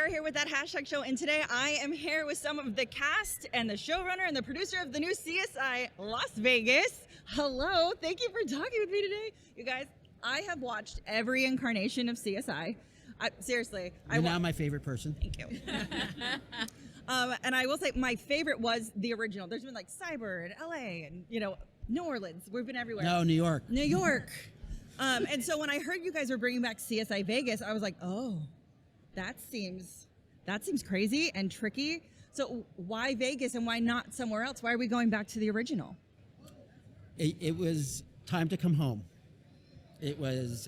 Sarah here with that hashtag show, and today I am here with some of the cast and the showrunner and the producer of the new CSI Las Vegas. Hello, thank you for talking with me today. You guys, I have watched every incarnation of CSI. Seriously. You're now my favorite person. Thank you. And I will say my favorite was the original. There's been like Cyber and LA and, New Orleans. We've been everywhere. No, New York. New York. And so when I heard you guys were bringing back CSI Vegas, I was like, oh, that seems crazy and tricky. So why Vegas and why not somewhere else? Why are we going back to the original? It was time to come home. It was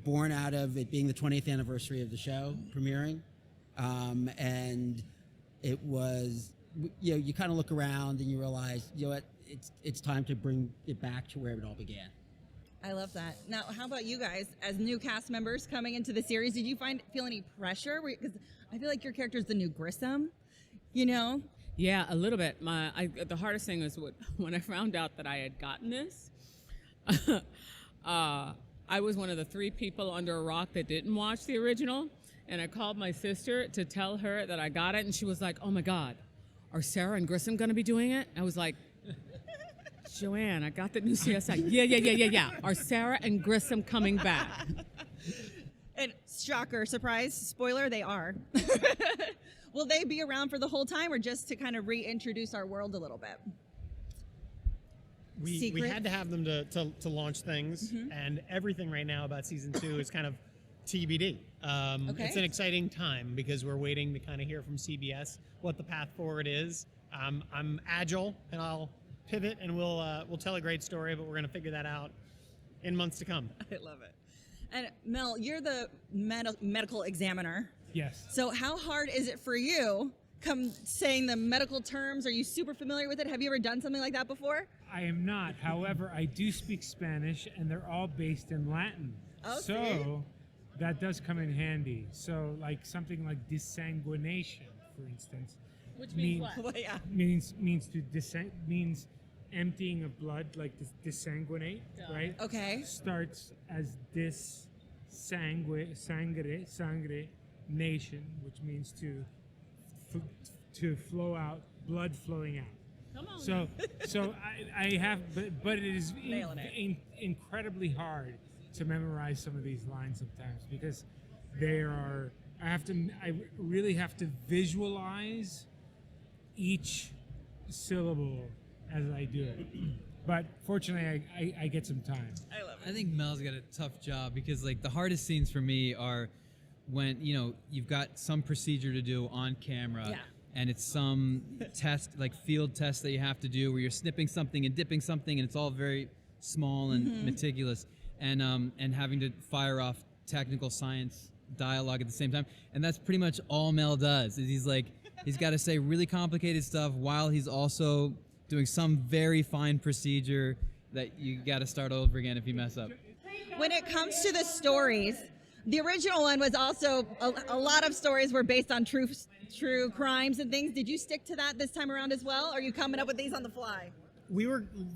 born out of it being the 20th anniversary of the show premiering. And it was, you kind of look around and you realize, what, it's time to bring it back to where it all began. I love that. Now, how about you guys as new cast members coming into the series? Did you feel any pressure? Because I feel like your character is the new Grissom, Yeah, a little bit. The hardest thing was when I found out that I had gotten this. I was one of the 3 people under a rock that didn't watch the original, and I called my sister to tell her that I got it, and she was like, "Oh my God, are Sarah and Grissom going to be doing it?" I was like, "Joanne, I got the new CSI. Yeah. Are Sarah and Grissom coming back?" And shocker, surprise, spoiler, they are. Will they be around for the whole time or just to kind of reintroduce our world a little bit? We had to have them to launch things, and everything right now about season 2 is kind of TBD. Okay. It's an exciting time because we're waiting to kind of hear from CBS what the path forward is. I'm agile, and I'll pivot, and we'll tell a great story, but we're going to figure that out in months to come. I love it. And Mel, you're the medical examiner. Yes. So how hard is it for you saying the medical terms? Are you super familiar with it? Have you ever done something like that before? I am not. However, I do speak Spanish, and they're all based in Latin. Okay. So that does come in handy. So like something like desanguination, for instance. Which means what? Well, yeah. Means emptying of blood, like desanguinate, right? Okay. Starts as sangre nation, which means to flow out, blood flowing out. Come on. So I have, but it is Nailing it. incredibly hard to memorize some of these lines sometimes because I really have to visualize each syllable as I do it. But fortunately, I get some time. I love it. I think Mel's got a tough job because like the hardest scenes for me are when you've got some procedure to do on camera. Yeah. And it's some test, like field test that you have to do where you're snipping something and dipping something, and it's all very small and meticulous, and having to fire off technical science dialogue at the same time. And that's pretty much all Mel does. Is he's got to say really complicated stuff while he's also doing some very fine procedure that you got to start over again if you mess up. When it comes to the stories, the original one was also a lot of stories were based on true crimes and things. Did you stick to that this time around as well? Or are you coming up with these on the fly?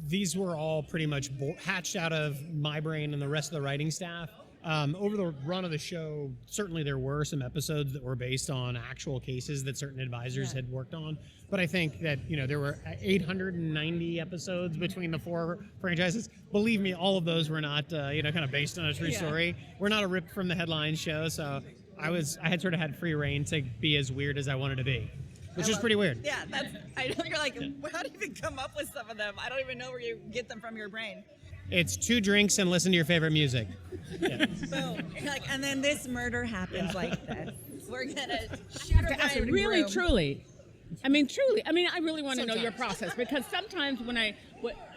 These were all pretty much hatched out of my brain and the rest of the writing staff. Over the run of the show, certainly there were some episodes that were based on actual cases that certain advisors had worked on. But I think that, there were 890 episodes between the 4 franchises. Believe me, all of those were not, kind of based on a true story. We're not a rip from the headlines show, so I had sort of had free reign to be as weird as I wanted to be, which is pretty weird. Yeah, I know you're like, how do you even come up with some of them? I don't even know where you get them from your brain. It's 2 drinks and listen to your favorite music. Yeah. Boom. And then this murder happens like this. We're gonna shoot her guy in the really, room. truly. I really want to know your process because sometimes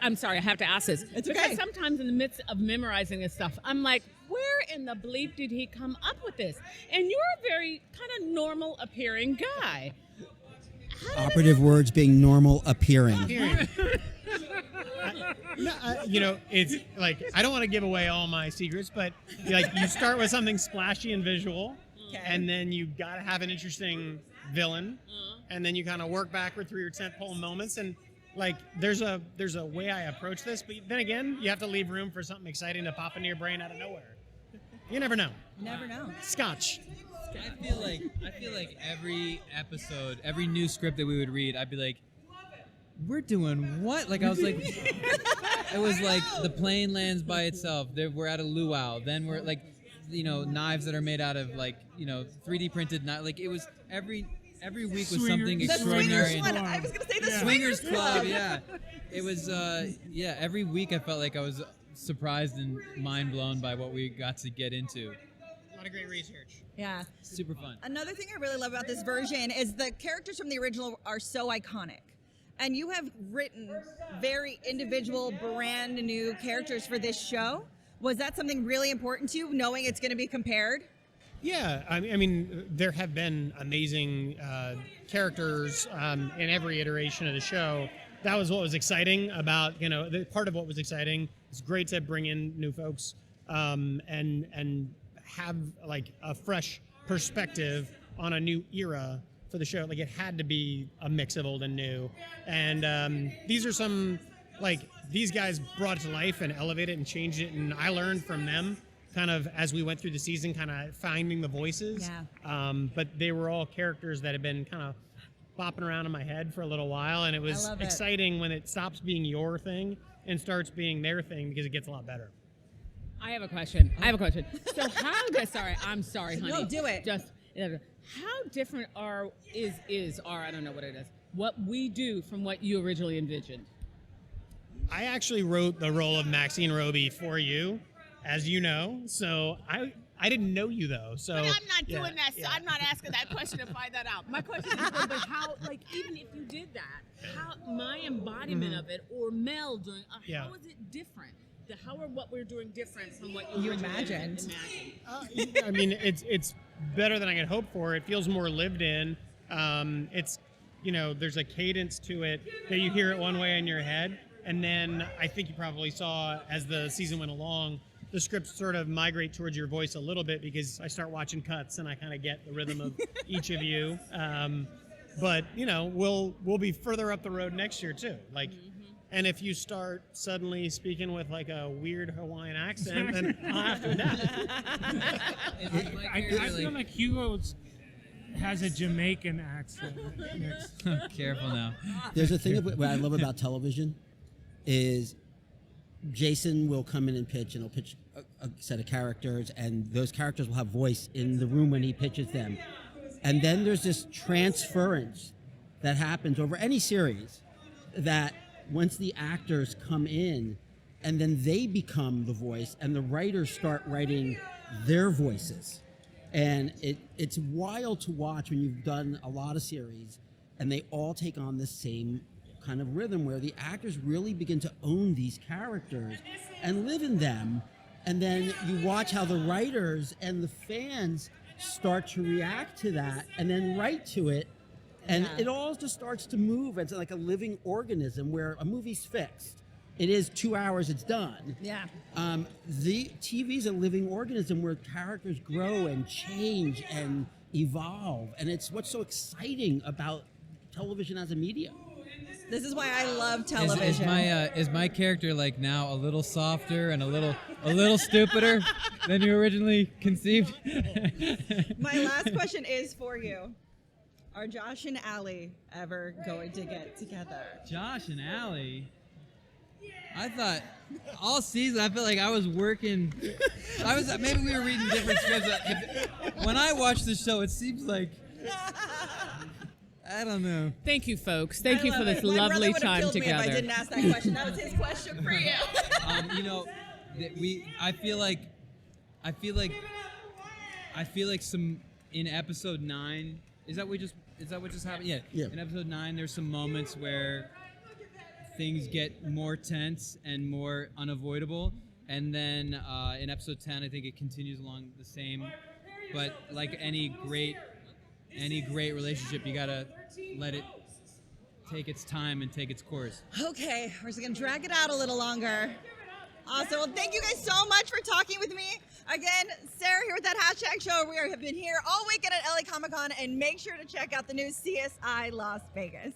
I'm sorry, I have to ask this. It's because okay. sometimes in the midst of memorizing this stuff, I'm like, where in the bleep did he come up with this? And you're a very kind of normal appearing guy. Operative words being normal appearing. It's like I don't want to give away all my secrets, but you start with something splashy and visual, and then you got to have an interesting villain, and then you kind of work backward through your tentpole moments, and there's a way I approach this, but then again, you have to leave room for something exciting to pop into your brain out of nowhere. You never know. Never know. Scotch. I feel like every episode, every new script that we would read, I'd be like, we're doing what? Like I was like, it was like the plane lands by itself. We're at a luau. Then we're like, knives that are made out of 3D printed. Like it was every week was something The extraordinary. Swingers one. I was gonna say the Swingers Club. Yeah, it was. Every week I felt like I was surprised and mind blown by what we got to get into. A lot of great research. Yeah. Super fun. Another thing I really love about this version is the characters from the original are so iconic. And you have written very individual, brand new characters for this show. Was that something really important to you, knowing it's going to be compared? Yeah, I mean, there have been amazing characters in every iteration of the show. That was what was exciting about, part of what was exciting. It's great to bring in new folks and have like a fresh perspective on a new era for the show. Like it had to be a mix of old and new. And these are some, these guys brought it to life and elevated it and changed it. And I learned from them kind of as we went through the season, kind of finding the voices. Yeah. But they were all characters that had been kind of bopping around in my head for a little while. And it was exciting when it stops being your thing and starts being their thing because it gets a lot better. I have a question. So I'm sorry, honey. No, do it. Just how different are I don't know what it is. What we do from what you originally envisioned. I actually wrote the role of Maxine Roby for you, as you know. So I didn't know you though. So But I'm not doing that. So I'm not asking that question to find that out. My question is, but how? Like, even if you did that, how my embodiment of it or Mel doing? How is it different? How are what we're doing different from what you imagined? I mean, it's better than I could hope for. It feels more lived in. It's, there's a cadence to it that you hear it one way in your head. And then I think you probably saw as the season went along, the scripts sort of migrate towards your voice a little bit because I start watching cuts and I kind of get the rhythm of each of you. But, we'll be further up the road next year too. And if you start suddenly speaking with like a weird Hawaiian accent, then I'll have to adapt. I feel like Hugo has a Jamaican accent. Careful now. There's a thing what I love about television is Jason will come in and pitch, and he'll pitch a set of characters, and those characters will have voice in the room when he pitches them. And then there's this transference that happens over any series that once the actors come in and then they become the voice and the writers start writing their voices. And it's wild to watch when you've done a lot of series and they all take on the same kind of rhythm where the actors really begin to own these characters and live in them. And then you watch how the writers and the fans start to react to that and then write to it. And it all just starts to move. It's like a living organism where a movie's fixed. It is 2 hours, it's done. Yeah. The TV's a living organism where characters grow and change and evolve. And it's what's so exciting about television as a medium. This is why I love television. Is my character like now a little softer and a little stupider than you originally conceived? My last question is for you. Are Josh and Allie ever going to get together? Josh and Allie? I thought all season I felt like I was working. Maybe we were reading different scripts. When I watch the show, it seems like I don't know. Thank you, folks. Thank you for this lovely time together. My brother would have killed me if I didn't ask that question. That was his question for you. I feel like some in episode 9. Is that what just happened? Yeah. In episode 9, there's some moments where things get more tense and more unavoidable, and then in episode 10, I think it continues along the same. But like any great relationship, you gotta let it take its time and take its course. Okay, we're just gonna drag it out a little longer. Awesome. Well, thank you guys so much for talking with me. Again, Sarah here with that hashtag show. We have been here all weekend at LA Comic Con, and make sure to check out the new CSI Las Vegas.